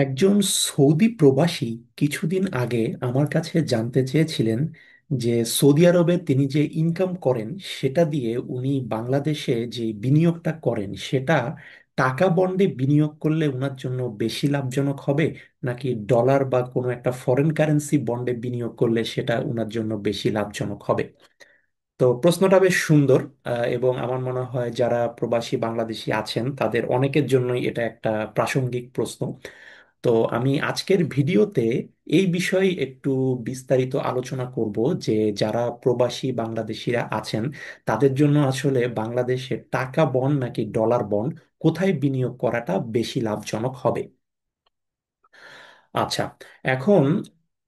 একজন সৌদি প্রবাসী কিছুদিন আগে আমার কাছে জানতে চেয়েছিলেন যে সৌদি আরবে তিনি যে ইনকাম করেন সেটা দিয়ে উনি বাংলাদেশে যে বিনিয়োগটা করেন সেটা টাকা বন্ডে বিনিয়োগ করলে ওনার জন্য বেশি লাভজনক হবে নাকি ডলার বা কোনো একটা ফরেন কারেন্সি বন্ডে বিনিয়োগ করলে সেটা ওনার জন্য বেশি লাভজনক হবে। তো প্রশ্নটা বেশ সুন্দর। এবং আমার মনে হয় যারা প্রবাসী বাংলাদেশী আছেন তাদের অনেকের জন্যই এটা একটা প্রাসঙ্গিক প্রশ্ন। তো আমি আজকের ভিডিওতে এই বিষয়ে একটু বিস্তারিত আলোচনা করব যে যারা প্রবাসী বাংলাদেশিরা আছেন তাদের জন্য আসলে বাংলাদেশে টাকা বন্ড নাকি ডলার বন্ড কোথায় বিনিয়োগ করাটা বেশি লাভজনক হবে। আচ্ছা, এখন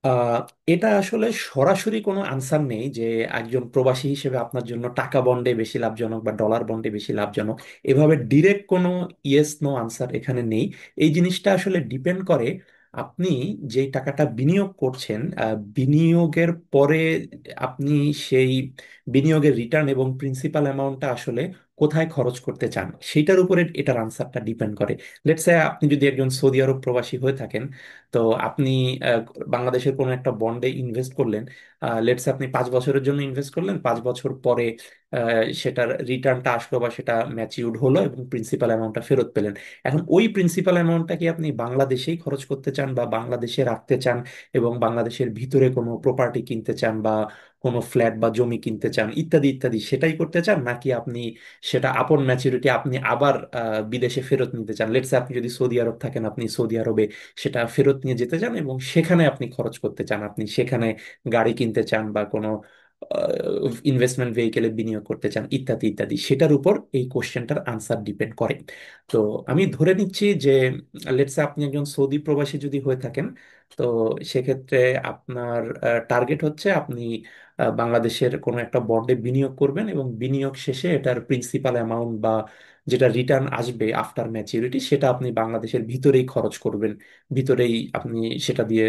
আহ, এটা আসলে সরাসরি কোনো আনসার নেই যে একজন প্রবাসী হিসেবে আপনার জন্য টাকা বন্ডে বেশি লাভজনক বা ডলার বন্ডে বেশি লাভজনক। এভাবে ডিরেক্ট কোনো ইয়েস নো আনসার এখানে নেই। এই জিনিসটা আসলে ডিপেন্ড করে আপনি যেই টাকাটা বিনিয়োগ করছেন, বিনিয়োগের পরে আপনি সেই বিনিয়োগের রিটার্ন এবং প্রিন্সিপাল অ্যামাউন্টটা আসলে কোথায় খরচ করতে চান সেইটার উপরে এটার আনসারটা ডিপেন্ড করে। লেটস সে আপনি যদি একজন সৌদি আরব প্রবাসী হয়ে থাকেন, তো আপনি আহ, বাংলাদেশের কোনো একটা বন্ডে ইনভেস্ট করলেন। লেটস আপনি 5 বছরের জন্য ইনভেস্ট করলেন, 5 বছর পরে সেটার রিটার্নটা আসলো বা সেটা ম্যাচিউরড হলো এবং প্রিন্সিপাল অ্যামাউন্টটা ফেরত পেলেন। এখন ওই প্রিন্সিপাল অ্যামাউন্টটা কি আপনি বাংলাদেশেই খরচ করতে চান বা বাংলাদেশে রাখতে চান এবং বাংলাদেশের ভিতরে কোনো প্রপার্টি কিনতে চান বা কোনো ফ্ল্যাট বা জমি কিনতে চান ইত্যাদি ইত্যাদি সেটাই করতে চান, নাকি আপনি সেটা আপন ম্যাচুরিটি আপনি আবার বিদেশে ফেরত নিতে চান? লেটস আপনি যদি সৌদি আরব থাকেন, আপনি সৌদি আরবে সেটা ফেরত নিয়ে যেতে চান এবং সেখানে আপনি খরচ করতে চান, আপনি সেখানে গাড়ি কিনতে চান বা কোনো ইনভেস্টমেন্ট ভেহিকেলে বিনিয়োগ করতে চান ইত্যাদি ইত্যাদি, সেটার উপর এই কোশ্চেনটার আনসার ডিপেন্ড করে। তো আমি ধরে নিচ্ছি যে লেটস আপনি একজন সৌদি প্রবাসী যদি হয়ে থাকেন, তো সেক্ষেত্রে আপনার টার্গেট হচ্ছে আপনি বাংলাদেশের কোনো একটা বন্ডে বিনিয়োগ করবেন এবং বিনিয়োগ শেষে এটার প্রিন্সিপাল অ্যামাউন্ট বা যেটা রিটার্ন আসবে আফটার ম্যাচিউরিটি সেটা আপনি বাংলাদেশের ভিতরেই খরচ করবেন। ভিতরেই আপনি সেটা দিয়ে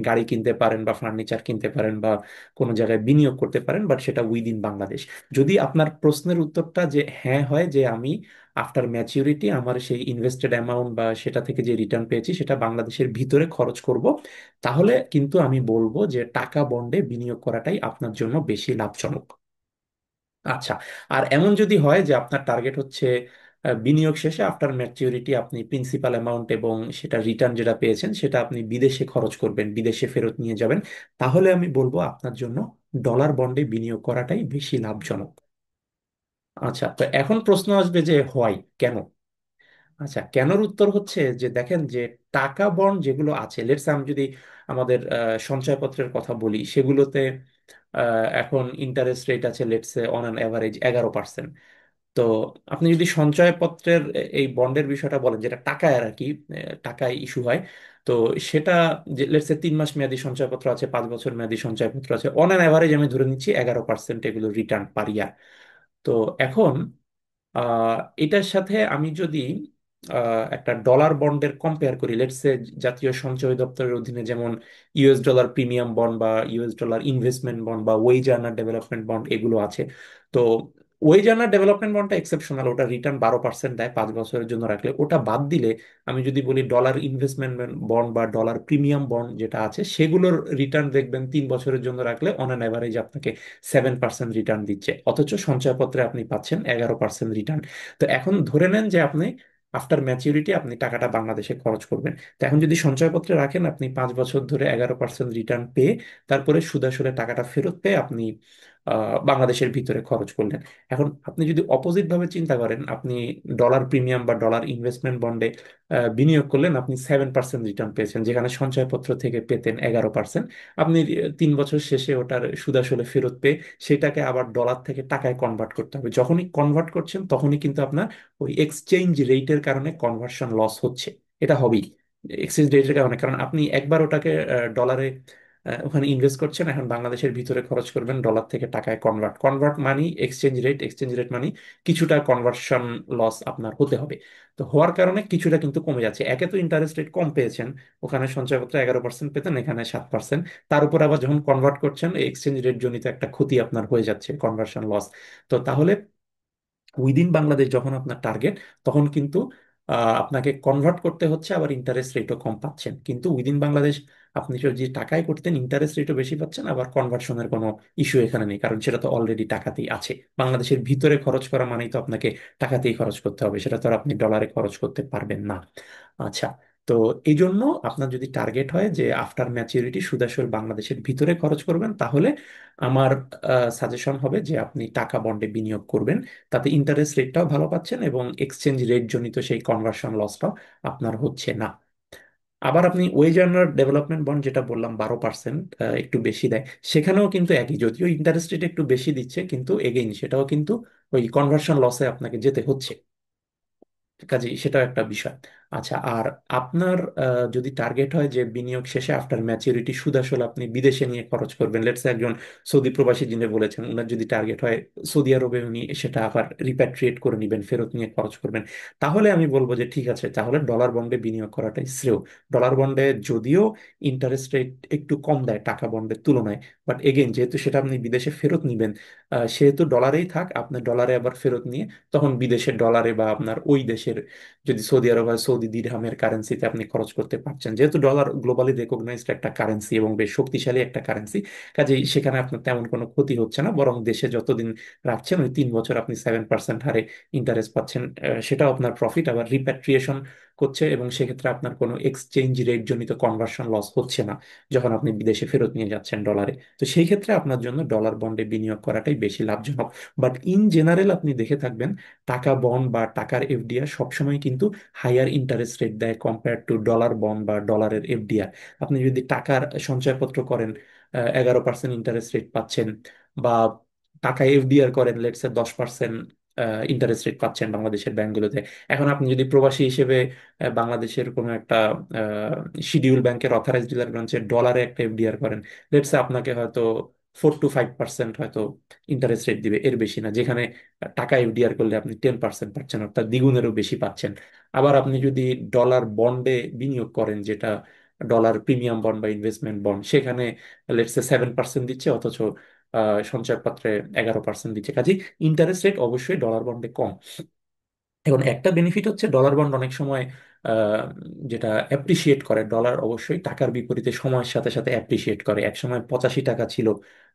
গাড়ি কিনতে পারেন বা ফার্নিচার কিনতে পারেন বা কোনো জায়গায় বিনিয়োগ করতে পারেন, বাট সেটা উইদিন বাংলাদেশ। যদি আপনার প্রশ্নের উত্তরটা যে হ্যাঁ হয় যে আমি আফটার ম্যাচিউরিটি আমার সেই ইনভেস্টেড অ্যামাউন্ট বা সেটা থেকে যে রিটার্ন পেয়েছি সেটা বাংলাদেশের ভিতরে খরচ করব, তাহলে কিন্তু আমি বলবো যে টাকা বন্ডে বিনিয়োগ করাটাই আপনার জন্য বেশি লাভজনক। আচ্ছা, আর এমন যদি হয় যে আপনার টার্গেট হচ্ছে বিনিয়োগ শেষে আফটার ম্যাচিউরিটি আপনি প্রিন্সিপাল অ্যামাউন্ট এবং সেটা রিটার্ন যেটা পেয়েছেন সেটা আপনি বিদেশে খরচ করবেন, বিদেশে ফেরত নিয়ে যাবেন, তাহলে আমি বলবো আপনার জন্য ডলার বন্ডে বিনিয়োগ করাটাই বেশি লাভজনক। আচ্ছা, তো এখন প্রশ্ন আসবে যে হয় কেন। আচ্ছা, কেনর উত্তর হচ্ছে যে দেখেন যে টাকা বন্ড যেগুলো আছে, লেটস আমি যদি আমাদের সঞ্চয়পত্রের কথা বলি সেগুলোতে এখন ইন্টারেস্ট রেট আছে লেটস অন অ্যান অ্যাভারেজ 11%। তো আপনি যদি সঞ্চয়পত্রের এই বন্ডের বিষয়টা বলেন যেটা টাকায় আর কি, টাকায় ইস্যু হয়, তো সেটা যে লেটস 3 মাস মেয়াদী সঞ্চয়পত্র আছে, 5 বছর মেয়াদী সঞ্চয়পত্র আছে, অন অ্যান অ্যাভারেজ আমি ধরে নিচ্ছি 11% এগুলো রিটার্ন পার ইয়ার। তো এখন আহ, এটার সাথে আমি যদি একটা ডলার বন্ডের কম্পেয়ার করি, লেটস সে জাতীয় সঞ্চয় দপ্তরের অধীনে যেমন ইউএস ডলার প্রিমিয়াম বন্ড বা ইউএস ডলার ইনভেস্টমেন্ট বন্ড বা ওয়েজ আর্নার ডেভেলপমেন্ট বন্ড এগুলো আছে। তো ওয়েজ আর্নার ডেভেলপমেন্ট বন্ডটা এক্সেপশনাল, ওটা রিটার্ন 12% দেয় 5 বছরের জন্য রাখলে। ওটা বাদ দিলে আমি যদি বলি ডলার ইনভেস্টমেন্ট বন্ড বা ডলার প্রিমিয়াম বন্ড যেটা আছে সেগুলোর রিটার্ন দেখবেন 3 বছরের জন্য রাখলে অন অ্যান অ্যাভারেজ আপনাকে 7% রিটার্ন দিচ্ছে, অথচ সঞ্চয়পত্রে আপনি পাচ্ছেন 11% রিটার্ন। তো এখন ধরে নেন যে আপনি আফটার ম্যাচিউরিটি আপনি টাকাটা বাংলাদেশে খরচ করবেন। তো এখন যদি সঞ্চয়পত্রে রাখেন আপনি 5 বছর ধরে 11% রিটার্ন পেয়ে তারপরে সুদ আসলে টাকাটা ফেরত পেয়ে আপনি বাংলাদেশের ভিতরে খরচ করলেন। এখন আপনি যদি অপোজিট ভাবে চিন্তা করেন, আপনি ডলার প্রিমিয়াম বা ডলার ইনভেস্টমেন্ট বন্ডে বিনিয়োগ করলেন, আপনি 7% রিটার্ন পেয়েছেন যেখানে সঞ্চয়পত্র থেকে পেতেন 11%। আপনি 3 বছর শেষে ওটার সুদ আসলে ফেরত পেয়ে সেটাকে আবার ডলার থেকে টাকায় কনভার্ট করতে হবে। যখনই কনভার্ট করছেন তখনই কিন্তু আপনার ওই এক্সচেঞ্জ রেটের কারণে কনভার্সন লস হচ্ছে। এটা হবেই এক্সচেঞ্জ রেটের কারণে, কারণ আপনি একবার ওটাকে ডলারে ওখানে ইনভেস্ট করছেন, এখন বাংলাদেশের ভিতরে খরচ করবেন ডলার থেকে টাকায় convert, convert money exchange rate, exchange rate money কিছুটা কনভার্সন লস আপনার হতে হবে। তো হওয়ার কারণে কিছুটা কিন্তু কমে যাচ্ছে। একে তো ইন্টারেস্ট রেট কম পেয়েছেন, ওখানে সঞ্চয়পত্রে 11% পেতেন, এখানে 7%। তার উপর আবার যখন কনভার্ট করছেন এক্সচেঞ্জ রেট জনিত একটা ক্ষতি আপনার হয়ে যাচ্ছে, কনভার্সন লস। তো তাহলে উইদিন বাংলাদেশ যখন আপনার টার্গেট, তখন কিন্তু আপনাকে কনভার্ট করতে হচ্ছে, আবার ইন্টারেস্ট রেটও কম পাচ্ছেন। কিন্তু উইদিন বাংলাদেশ আপনি যদি টাকায় করতেন ইন্টারেস্ট রেটও বেশি পাচ্ছেন, আবার কনভার্সনের কোনো ইস্যু এখানে নেই, কারণ সেটা তো অলরেডি টাকাতেই আছে। বাংলাদেশের ভিতরে খরচ করা মানেই তো আপনাকে টাকাতেই খরচ করতে হবে, সেটা তো আর আপনি ডলারে খরচ করতে পারবেন না। আচ্ছা, তো এই জন্য আপনার যদি টার্গেট হয় যে আফটার ম্যাচিউরিটি সুদাসল বাংলাদেশের ভিতরে খরচ করবেন, তাহলে আমার সাজেশন হবে যে আপনি টাকা বন্ডে বিনিয়োগ করবেন। তাতে ইন্টারেস্ট রেটটাও ভালো পাচ্ছেন এবং এক্সচেঞ্জ রেট জনিত সেই কনভার্সন লসটাও আপনার হচ্ছে না। আবার আপনি ওয়েজ আর্নার ডেভেলপমেন্ট বন্ড যেটা বললাম 12% একটু বেশি দেয়, সেখানেও কিন্তু একই, যদিও ইন্টারেস্ট রেট একটু বেশি দিচ্ছে, কিন্তু এগেইন সেটাও কিন্তু ওই কনভার্সন লসে আপনাকে যেতে হচ্ছে। কাজেই সেটাও একটা বিষয়। আচ্ছা, আর আপনার যদি টার্গেট হয় যে বিনিয়োগ শেষে আফটার ম্যাচুরিটি সুদ আসলে আপনি বিদেশে নিয়ে খরচ করবেন, লেটস একজন সৌদি প্রবাসী যিনি বলেছেন, ওনার যদি টার্গেট হয় সৌদি আরবে উনি সেটা আবার রিপ্যাট্রিয়েট করে নেবেন, ফেরত নিয়ে খরচ করবেন, তাহলে আমি বলবো যে ঠিক আছে, তাহলে ডলার বন্ডে বিনিয়োগ করাটাই শ্রেয়। ডলার বন্ডে যদিও ইন্টারেস্ট রেট একটু কম দেয় টাকা বন্ডের তুলনায়, বাট এগেইন যেহেতু সেটা আপনি বিদেশে ফেরত নিবেন, সেহেতু ডলারেই থাক, আপনি ডলারে আবার ফেরত নিয়ে তখন বিদেশের ডলারে বা আপনার ওই দেশের, যদি সৌদি আরব হয় সৌদি দিরহামের কারেন্সিতে আপনি খরচ করতে পারছেন, যেহেতু ডলার গ্লোবালি রেকগনাইজড একটা কারেন্সি এবং বেশ শক্তিশালী একটা কারেন্সি। কাজেই সেখানে আপনার তেমন কোনো ক্ষতি হচ্ছে না, বরং দেশে যতদিন রাখছেন ওই 3 বছর আপনি 7% হারে ইন্টারেস্ট পাচ্ছেন, সেটাও আপনার প্রফিট। আবার রিপ্যাট্রিয়েশন করছে এবং সেক্ষেত্রে আপনার কোনো এক্সচেঞ্জ রেট জনিত কনভার্সন লস হচ্ছে না যখন আপনি বিদেশে ফেরত নিয়ে যাচ্ছেন ডলারে। তো সেই ক্ষেত্রে আপনার জন্য ডলার বন্ডে বিনিয়োগ করাটাই বেশি লাভজনক। বাট ইন জেনারেল আপনি দেখে থাকবেন টাকা বন্ড বা টাকার এফডিআর সবসময় কিন্তু হাইয়ার ইন্টারেস্ট রেট দেয় কম্পেয়ার টু ডলার বন্ড বা ডলারের এফডিআর। আপনি যদি টাকার সঞ্চয়পত্র করেন, 11% ইন্টারেস্ট রেট পাচ্ছেন, বা টাকায় এফডিআর করেন লেটসে 10% ইন্টারেস্ট রেট পাচ্ছেন বাংলাদেশের ব্যাংকগুলোতে। এখন আপনি যদি প্রবাসী হিসেবে বাংলাদেশের কোনো একটা শিডিউল ব্যাংকের অথরাইজড ডিলার ব্রাঞ্চে ডলারে একটা এফডিআর করেন, লেটসে আপনাকে হয়তো 4 to 5% হয়তো ইন্টারেস্ট রেট দিবে, এর বেশি না। যেখানে টাকা এফডিআর করলে আপনি 10% পাচ্ছেন, অর্থাৎ দ্বিগুণেরও বেশি পাচ্ছেন। আবার আপনি যদি ডলার বন্ডে বিনিয়োগ করেন, যেটা ডলার প্রিমিয়াম বন্ড বা ইনভেস্টমেন্ট বন্ড, সেখানে লেটসে 7% দিচ্ছে, অথচ সঞ্চয়পত্রে 11% দিচ্ছে। কাজে ইন্টারেস্ট রেট অবশ্যই ডলার বন্ডে কম। এখন একটা বেনিফিট হচ্ছে ডলার বন্ড অনেক সময় আহ, যেটা অ্যাপ্রিসিয়েট করে, ডলার অবশ্যই টাকার বিপরীতে সময়ের সাথে সাথে অ্যাপ্রিসিয়েট করে। এক সময় 85 টাকা ছিল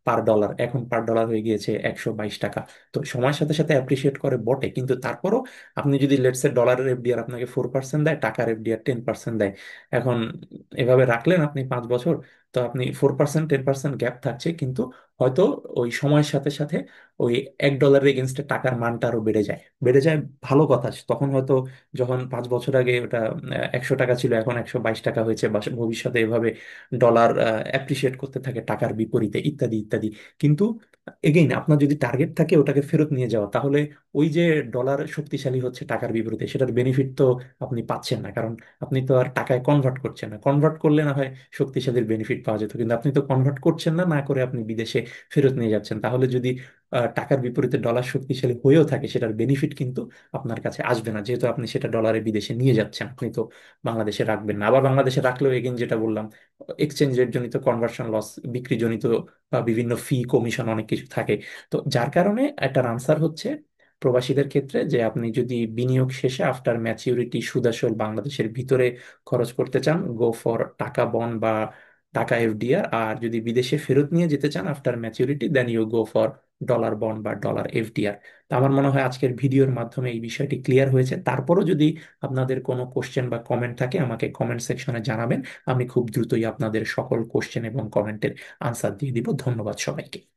পার ডলার, এখন পার ডলার হয়ে গিয়েছে 122 টাকা। তো সময়ের সাথে সাথে অ্যাপ্রিসিয়েট করে বটে, কিন্তু তারপরও আপনি যদি লেটসে ডলারের এফডিআর আপনাকে 4% দেয়, টাকার এফডিআর 10% দেয়, এখন এভাবে রাখলেন আপনি 5 বছর, তো আপনি 4% 10% গ্যাপ থাকছে, কিন্তু হয়তো ওই সময়ের সাথে সাথে ওই $1 এগেনস্টে টাকার মানটা আরো বেড়ে যায়, বেড়ে যায়। ভালো কথা, তখন হয়তো যখন 5 বছর আগে ওটা 100 টাকা ছিল, এখন 122 টাকা হয়েছে, বা ভবিষ্যতে এভাবে ডলার অ্যাপ্রিসিয়েট করতে থাকে টাকার বিপরীতে, ইত্যাদি ইত্যাদি। কিন্তু এগেইন আপনার যদি টার্গেট থাকে ওটাকে ফেরত নিয়ে যাওয়া, তাহলে ওই যে ডলার শক্তিশালী হচ্ছে টাকার বিপরীতে, সেটার বেনিফিট তো আপনি পাচ্ছেন না, কারণ আপনি তো আর টাকায় কনভার্ট করছেন না। কনভার্ট করলে না হয় শক্তিশালীর বেনিফিট পাওয়া যেত, কিন্তু আপনি তো কনভার্ট করছেন না, না করে আপনি বিদেশে ফেরত নিয়ে যাচ্ছেন। তাহলে যদি টাকার বিপরীতে ডলার শক্তিশালী হয়েও থাকে, সেটার বেনিফিট কিন্তু আপনার কাছে আসবে না, যেহেতু আপনি সেটা ডলারে বিদেশে নিয়ে যাচ্ছেন, আপনি তো বাংলাদেশে রাখবেন না। আবার বাংলাদেশে রাখলেও এগেন যেটা বললাম, এক্সচেঞ্জ রেট জনিত কনভার্সন লস, বিক্রি জনিত বা বিভিন্ন ফি কমিশন অনেক কিছু থাকে। তো যার কারণে একটা আনসার হচ্ছে প্রবাসীদের ক্ষেত্রে, যে আপনি যদি বিনিয়োগ শেষে আফটার ম্যাচিউরিটি সুদাসল বাংলাদেশের ভিতরে খরচ করতে চান, গো ফর টাকা বন্ড বা টাকা এফডিআর। আর যদি বিদেশে ফেরত নিয়ে যেতে চান after maturity, then you go for dollar bond বা ডলার এফডিআর। তো আমার মনে হয় আজকের ভিডিওর মাধ্যমে এই বিষয়টি ক্লিয়ার হয়েছে। তারপরও যদি আপনাদের কোনো কোশ্চেন বা কমেন্ট থাকে, আমাকে কমেন্ট সেকশনে জানাবেন। আমি খুব দ্রুতই আপনাদের সকল কোশ্চেন এবং কমেন্টের আনসার দিয়ে দিব। ধন্যবাদ সবাইকে।